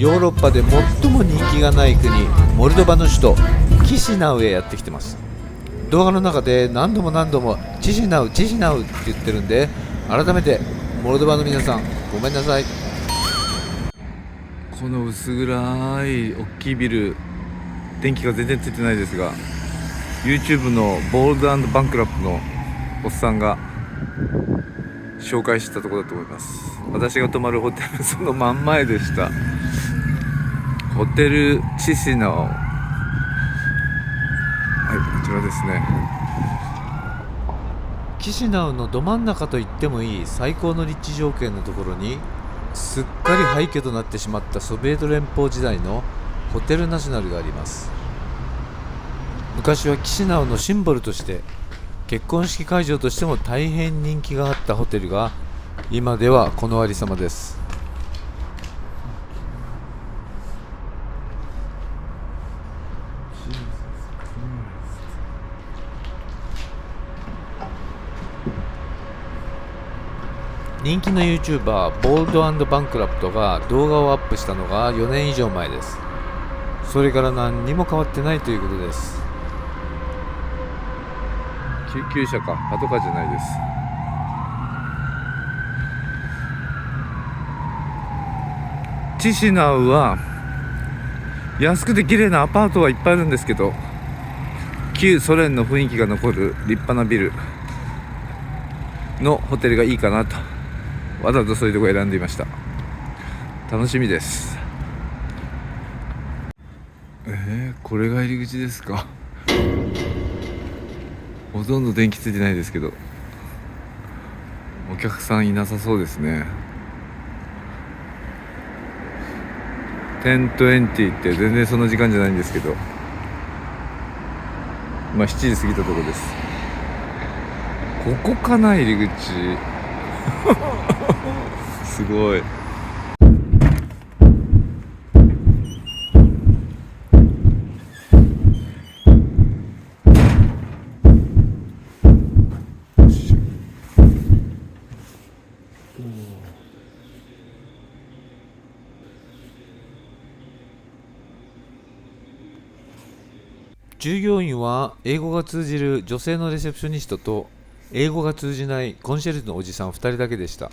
ヨーロッパで最も人気がない国モルドバの首都キシナウへやってきてます。動画の中で何度もチシナウって言ってるんで、改めてモルドバの皆さんごめんなさい。この薄暗い大きいビル、電気が全然ついてないですが、 YouTube のボールド&バンクラップのおっさんが紹介してたところだと思います。私が泊まるホテルその真ん前でした。ホテルチシナオ、はい、こちらですね。キシナウのど真ん中と言ってもいい最高の立地条件のところに、すっかり廃墟となってしまったソビエト連邦時代のホテルナショナルがあります。昔はキシナウのシンボルとして、結婚式会場としても大変人気があったホテルが、今ではこのありさまです。人気の YouTuber ボールド&バンクラプトが動画をアップしたのが4年以上前です。それから何にも変わってないということです。救急車かパトカーじゃないです。チシナウは安くて綺麗なアパートはいっぱいあるんですけど、旧ソ連の雰囲気が残る立派なビルのホテルがいいかなと、わざとそういうとこ選んでいました。楽しみです。これが入り口ですか。ほとんど電気ついてないですけど、お客さんいなさそうですね。10:20って全然その時間じゃないんですけど、7時過ぎたところです。ここかな、入り口すごい。従業員は英語が通じる女性のレセプショニストと英語が通じないコンシェルジュのおじさん2人だけでした。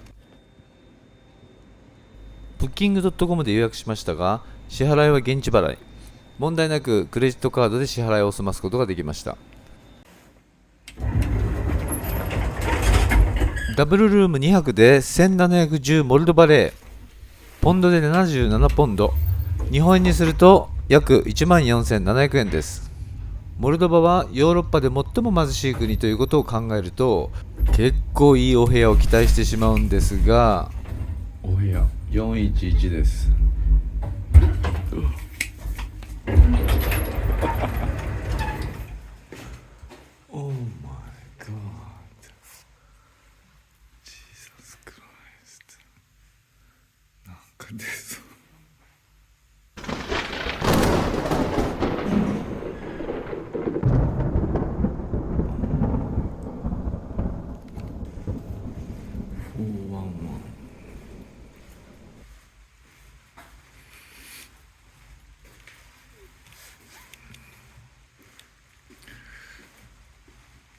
ブッキング .com で予約しましたが、支払いは現地払い、問題なくクレジットカードで支払いを済ますことができました。ダブルルーム2泊で1710モルドバレー、ポンドで77ポンド、日本円にすると約14,700円です。モルドバはヨーロッパで最も貧しい国ということを考えると、結構いいお部屋を期待してしまうんですが、お部屋411です。Oh my god, Jesus Christ、 なんか出そう。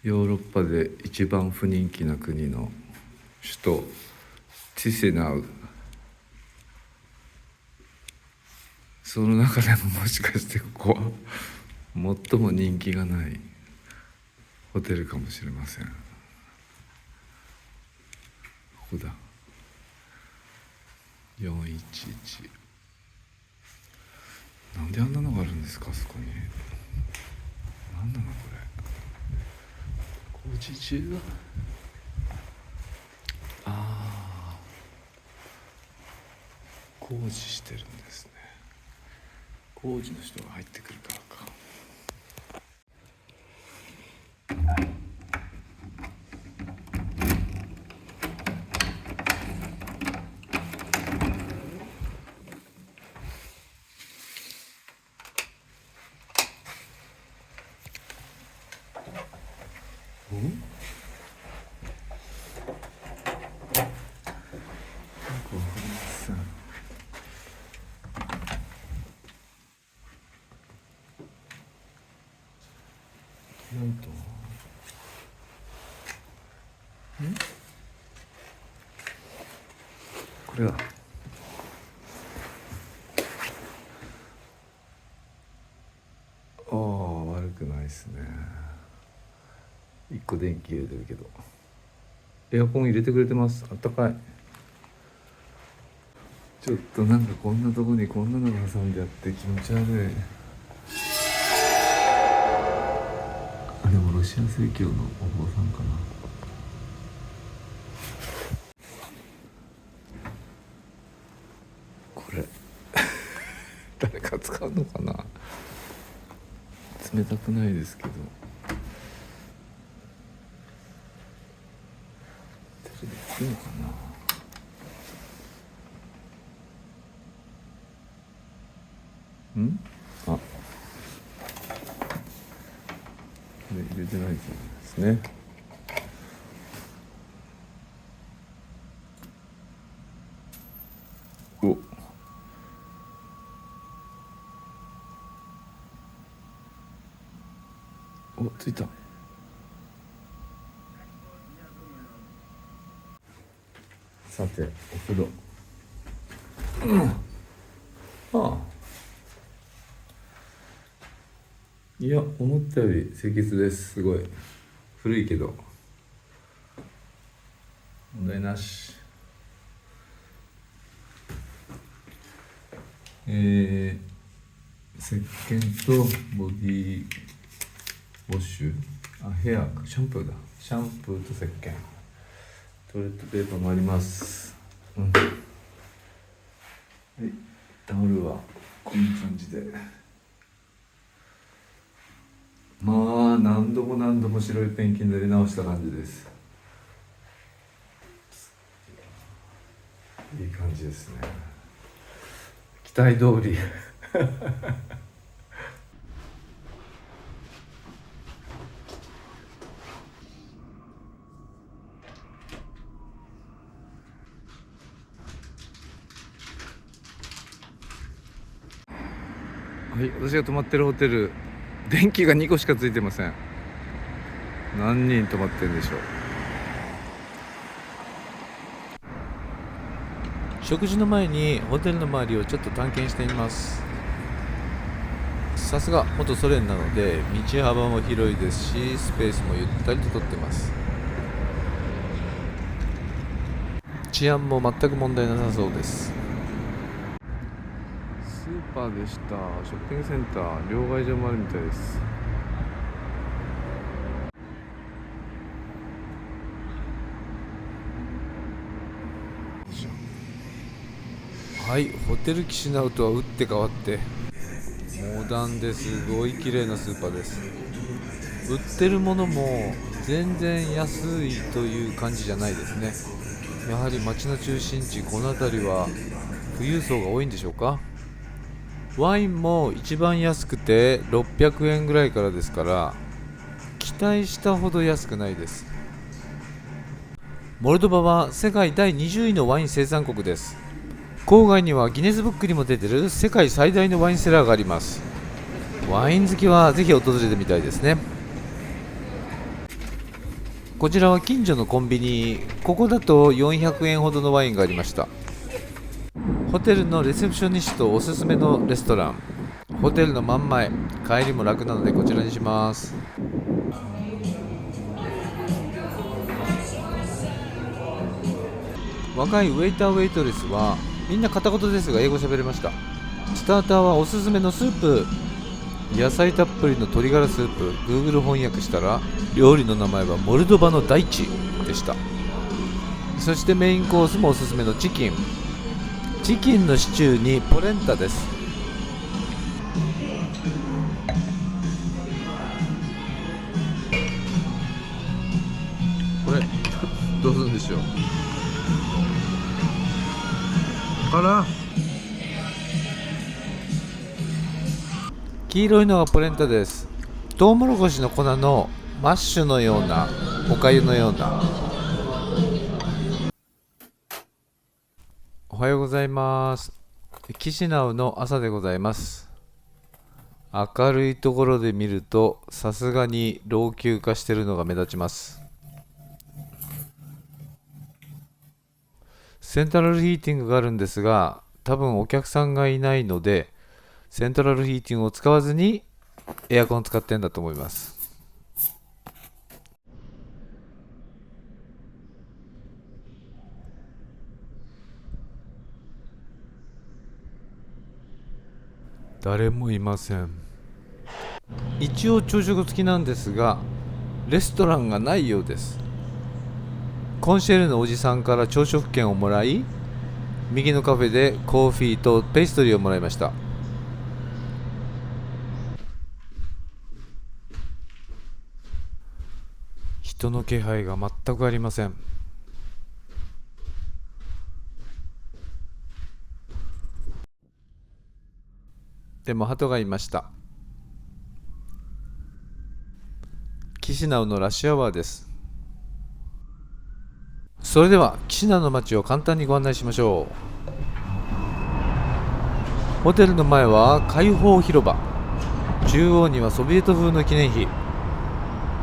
ヨーロッパで一番不人気な国の首都チシナウ、その中でももしかしてここは最も人気がないホテルかもしれません。ここだ、411。なんであんなのがあるんですか、そこに。なんなのこれ、工事中。工事してるんですね。工事の人が入ってくるからか。これは悪くないですね。1個電気入れてるけどエアコン入れてくれてます。あったかい。ちょっとなんかこんなとこにこんなのが挟んであって気持ち悪い。でもロシア正教のお坊さんかな。これ誰か使うのかな。冷たくないですけどテレビつくのかな。あ、これ入れてないですね。ついた。さてお風呂。いや思ったより清潔です。すごい古いけど問題なし。石鹸とボディウォッシュ、ヘアシャンプーだ。シャンプーと石鹸、トイレットペーパーもあります。はい、タオルはこんな感じで、まあ何度も何度も白いペンキ塗り直した感じです。いい感じですね。期待通りはい、私が泊まってるホテル、電気が2個しかついてません。何人泊まってるんでしょう。食事の前にホテルの周りをちょっと探検してみます。さすが元ソ連なので道幅も広いですし、スペースもゆったりととってます。治安も全く問題なさそうです。スーパーでした。ショッピングセンター、両替所もあるみたいです。はい、ホテルキシナウとは打って変わってモダンですごい綺麗なスーパーです。売ってるものも全然安いという感じじゃないですね。やはり街の中心地、この辺りは富裕層が多いんでしょうか。ワインも一番安くて600円ぐらいからですから、期待したほど安くないです。モルドバは世界第20位のワイン生産国です。郊外にはギネスブックにも出てる世界最大のワインセラーがあります。ワイン好きはぜひ訪れてみたいですね。こちらは近所のコンビニ、ここだと400円ほどのワインがありました。ホテルのレセプショニストおすすめのレストラン、ホテルの真ん前、帰りも楽なのでこちらにします。若いウェイターウェイトレスはみんな片言ですが英語喋れました。スターターはおすすめのスープ、野菜たっぷりの鶏ガラスープ、 Google 翻訳したら料理の名前はモルドバの大地でした。そしてメインコースもおすすめのチキンのシチューにポレンタです。これどうするんでしょうかな。黄色いのがポレンタです。トウモロコシの粉のマッシュのような、おかゆのような。おはようございます。キシナウの朝でございます。明るいところで見るとさすがに老朽化しているのが目立ちます。セントラルヒーティングがあるんですが、多分お客さんがいないので、セントラルヒーティングを使わずにエアコンを使ってるんだと思います。誰もいません。一応朝食付きなんですが、レストランがないようです。コンシェルのおじさんから朝食券をもらい、右のカフェでコーヒーとペーストリーをもらいました。人の気配が全くありません。でも鳩がいました。キシナウのラッシュアワーです。それではキシナウの街を簡単にご案内しましょう。ホテルの前は開放広場、中央にはソビエト風の記念碑、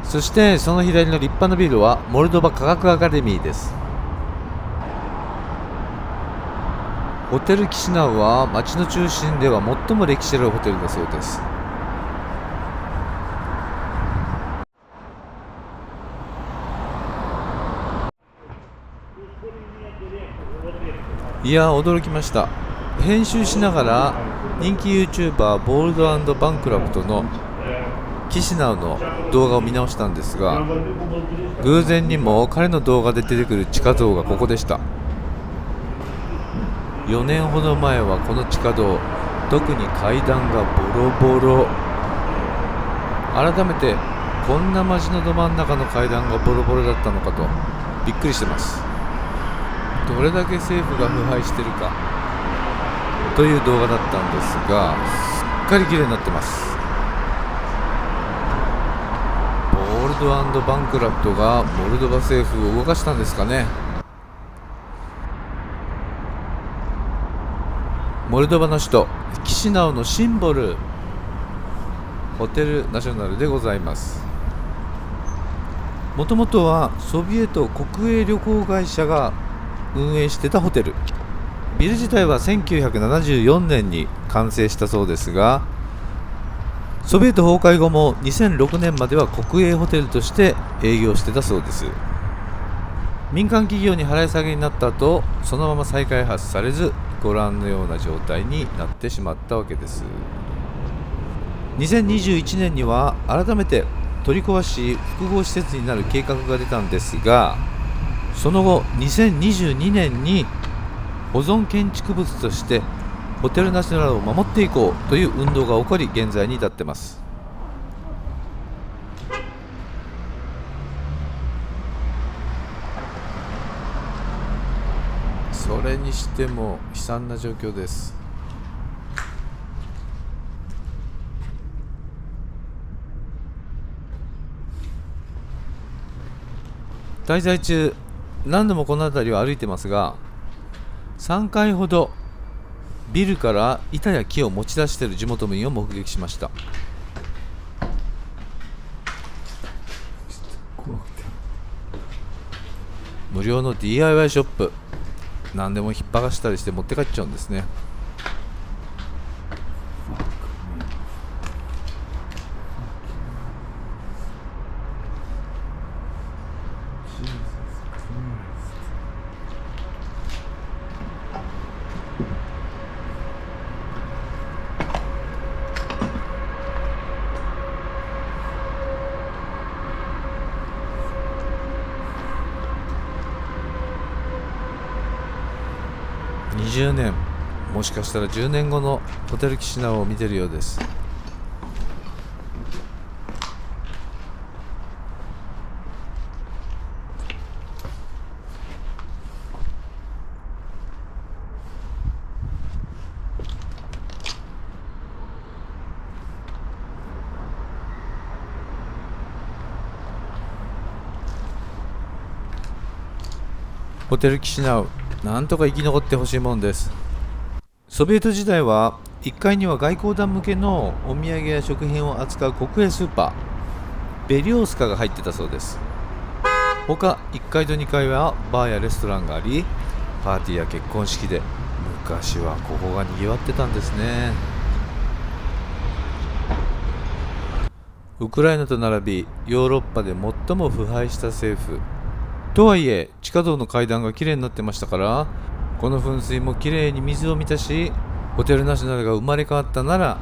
そしてその左の立派なビルはモルドバ科学アカデミーです。ホテルキシナウは街の中心では最も歴史あるホテルだそうです。いや驚きました。編集しながら人気 YouTuber ボールド&バンクラフトのキシナウの動画を見直したんですが、偶然にも彼の動画で出てくる地下道がここでした。4年ほど前はこの地下道、特に階段がボロボロ。改めてこんな街のど真ん中の階段がボロボロだったのかとびっくりしてます。どれだけ政府が腐敗してるかという動画だったんですが、すっかり綺麗になってます。ボールド&バンクラフトがモルドバ政府を動かしたんですかね。モルドバの首都キシナウのシンボル、ホテルナショナルでございます。もともとはソビエト国営旅行会社が運営してたホテル。ビル自体は1974年に完成したそうですが、ソビエト崩壊後も2006年までは国営ホテルとして営業してたそうです。民間企業に払い下げになった後、そのまま再開発されず、ご覧のような状態になってしまったわけです。2021年には改めて取り壊し複合施設になる計画が出たんですが、その後2022年に保存建築物としてホテルナショナルを守っていこうという運動が起こり、現在に至ってます。それにしても悲惨な状況です。滞在中何度もこの辺りを歩いてますが、3回ほどビルから板や木を持ち出している地元民を目撃しました。無料の DIY ショップ、何でも引っ張らしたりして持って帰っちゃうんですね。20年、もしかしたら10年後のホテルキシナウを見てるようです。ホテルキシナウ、なんとか生き残ってほしいもんです。ソビエト時代は1階には外交団向けのお土産や食品を扱う国営スーパーベリオースカが入ってたそうです。他1階と2階はバーやレストランがあり、パーティーや結婚式で昔はここが賑わってたんですね。ウクライナと並びヨーロッパで最も腐敗した政府とはいえ、地下道の階段がきれいになってましたから、この噴水もきれいに水を満たし、ホテルナショナルが生まれ変わったなら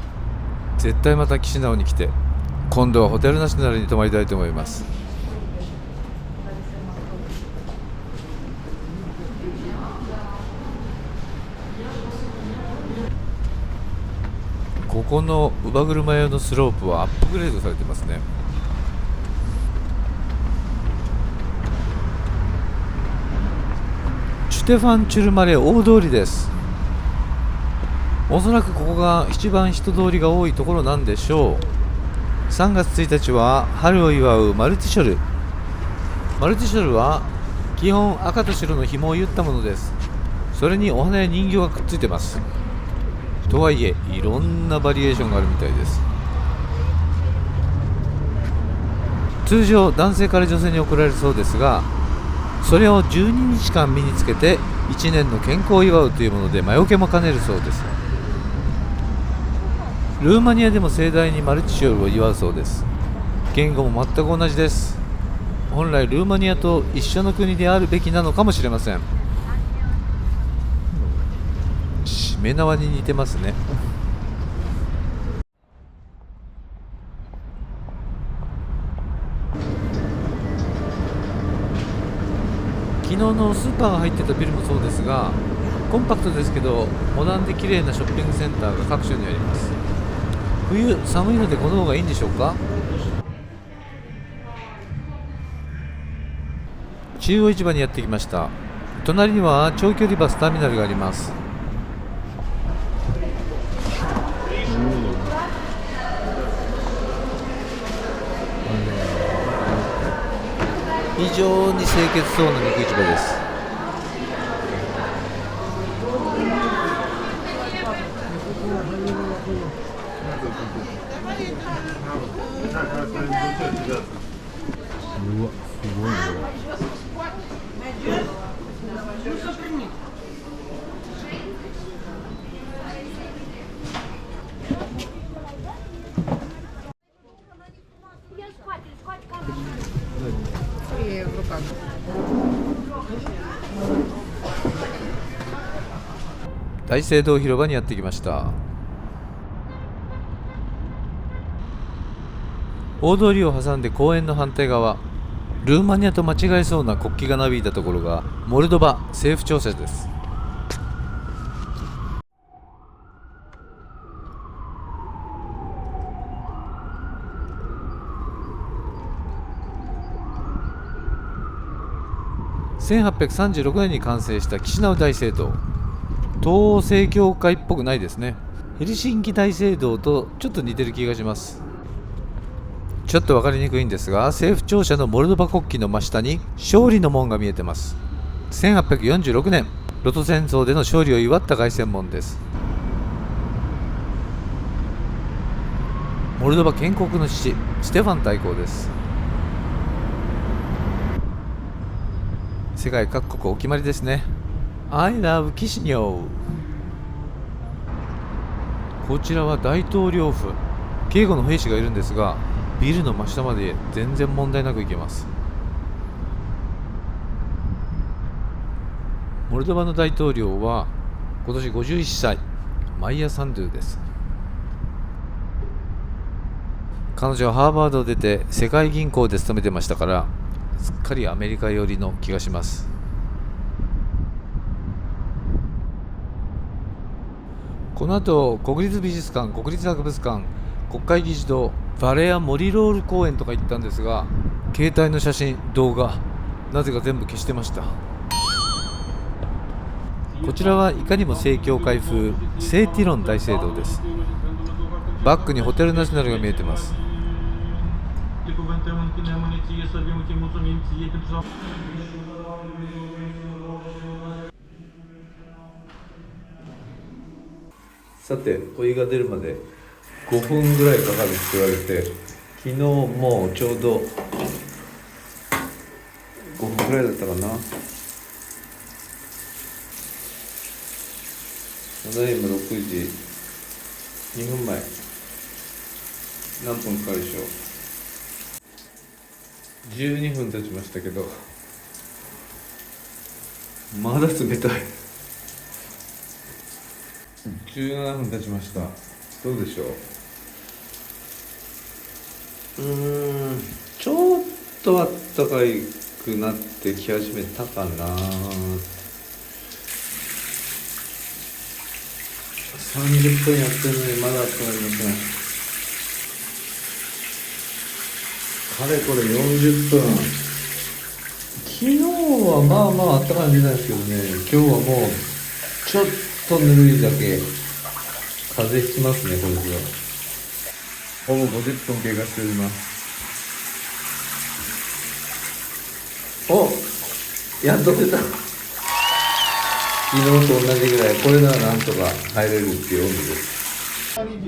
絶対またキシナウに来て、今度はホテルナショナルに泊まりたいと思います。ここの乳母車用のスロープはアップグレードされてますね。シュテファンチュルマレ大通りです。おそらくここが一番人通りが多いところなんでしょう。3月1日は春を祝うマルティショル。マルティショルは基本赤と白の紐を結ったものです。それにお花や人形がくっついてます。とはいえいろんなバリエーションがあるみたいです。通常男性から女性に贈られるそうですが、それを12日間身につけて1年の健康を祝うというもので魔除けも兼ねるそうです。ルーマニアでも盛大にマルチショルを祝うそうです。言語も全く同じです。本来ルーマニアと一緒の国であるべきなのかもしれません。しめ縄に似てますね。昨日のスーパーが入ってたビルもそうですが、コンパクトですけどモダンで綺麗なショッピングセンターが各所にあります。冬寒いのでこの方がいいんでしょうか。中央市場にやってきました。隣には長距離バスターミナルがあります。非常に清潔そうな肉市場です。うわ、すごいね。大聖堂広場にやってきました。大通りを挟んで公園の反対側、ルーマニアと間違えそうな国旗がなびいたところがモルドバ政府庁舎です。1836年に完成したキシナウ大聖堂。東欧正教会っぽくないですね。ヘルシンキ大聖堂とちょっと似てる気がします。ちょっと分かりにくいんですが、政府庁舎のモルドバ国旗の真下に勝利の門が見えてます。1846年ロト戦争での勝利を祝った凱旋門です。モルドバ建国の父ステファン大公です。世界各国お決まりですね。 I love キシニョウ。こちらは大統領府。警護の兵士がいるんですが、ビルの真下まで全然問題なく行けます。モルドバの大統領は今年51歳、マイヤ・サンドゥです。彼女はハーバードを出て世界銀行で勤めてましたから、すっかりアメリカ寄りの気がします。この後、国立美術館、国立博物館、国会議事堂、バレア・モリロール公園とか行ったんですが、携帯の写真、動画、なぜか全部消してました。こちらはいかにも正教会風聖ティロン大聖堂です。バックにホテルナショナルが見えてます。さて、お湯が出るまで5分ぐらいかかるって言われて、昨日もうちょうど5分ぐらいだったかな。ただいま6時2分前。何分かかるでしょう。12分経ちましたけど、まだ冷たい。17分経ちました。どうでしょう。ちょっとあったかくなってき始めたかな。30分やってるのにまだあったまりません。かれこれ40分。昨日はまあまああったかいんじゃないですけどね、今日はもうちょっとぬるいだけ。風邪ひきますね、これでは。ほぼ50分経過しております。お、やっと出た。昨日と同じぐらい、これならなんとか入れるっていう温度です。昨日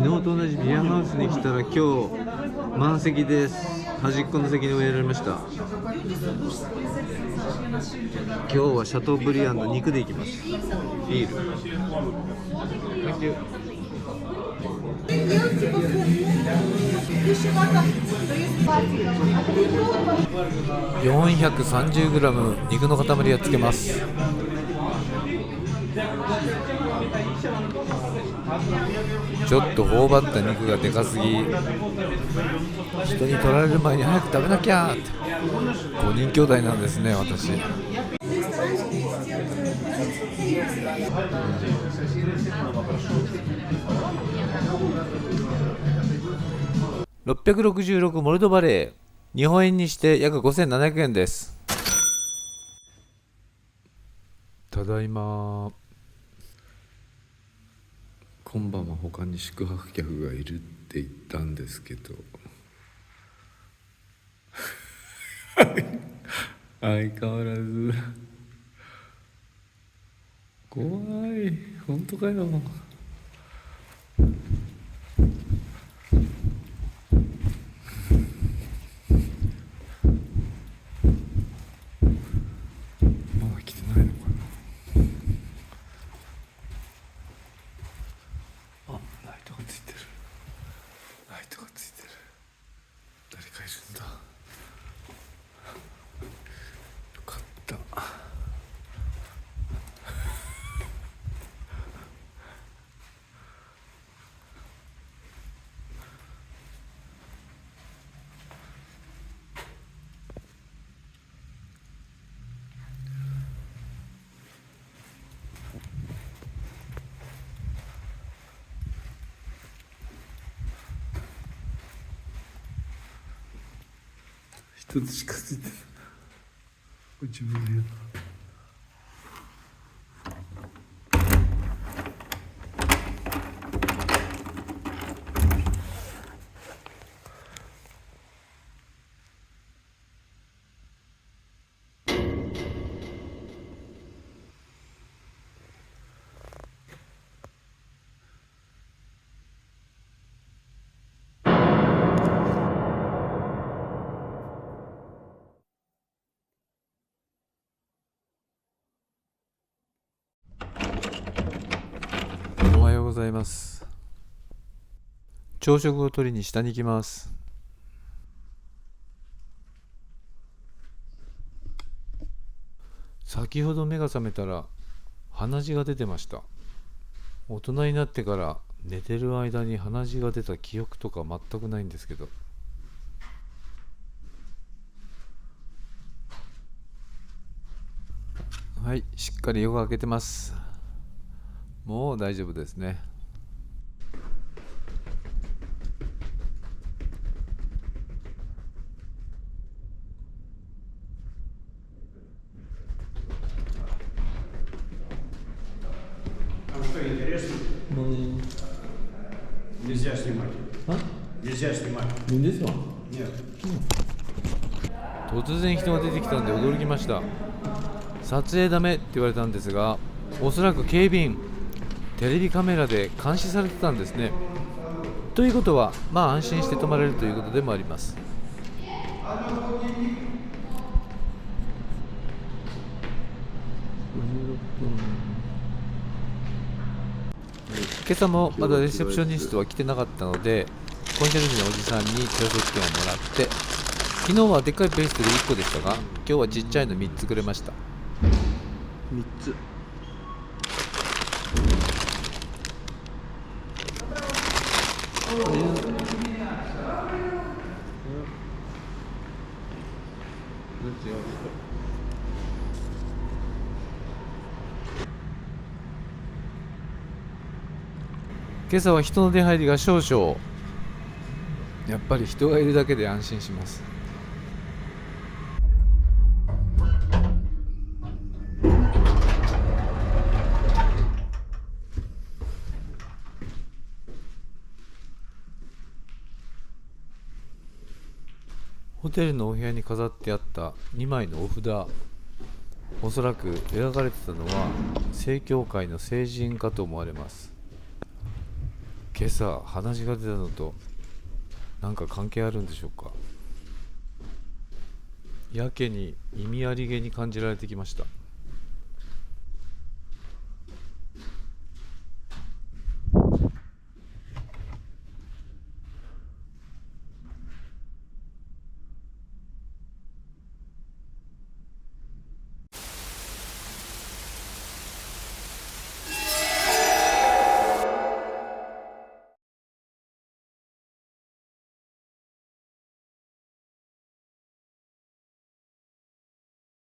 と同じビアハウスに来たら今日満席です。端っこの席に植えられました。今日はシャトーブリアンの肉でいきます。ビール。430g 肉の塊をつけます。ちょっと頬張った肉がでかすぎ、人に取られる前に早く食べなきゃって。5人兄弟なんですね、私。666モルドバレー、日本円にして約5700円です。ただいま。今晩は他に宿泊客がいるって言ったんですけど相変わらず怖い。本当かよ。もう来てないのかな。あ、ライトがついてる。ライトがついてる。誰かいるんだ。よかった。一つ近づいてる。自分の部屋。おはようございます。朝食を取りに下に行きます。先ほど目が覚めたら鼻血が出てました。大人になってから寝てる間に鼻血が出た記憶とか全くないんですけど、はい、しっかり夜が明けてます。もう大丈夫ですね。Нельзя снимать. Нельзя снимать. Нет. 突然人が出てきたんで驚きました。撮影ダメって言われたんですが、おそらく警備員、テレビカメラで監視されてたんですね。ということは、まあ安心して泊まれるということでもあります。56分。今朝もまだレセプショニストは来てなかったので、コンシェルジュのおじさんに朝食券をもらって、昨日はでっかいペーストで1個でしたが、今日はちっちゃいの3つくれました。3つ。今朝は人の出入りが少々。やっぱり人がいるだけで安心します。ホテルのお部屋に飾ってあった2枚のお札、おそらく描かれてたのは正教会の聖人かと思われます。今朝鼻血が出たのと何か関係あるんでしょうか。やけに意味ありげに感じられてきました。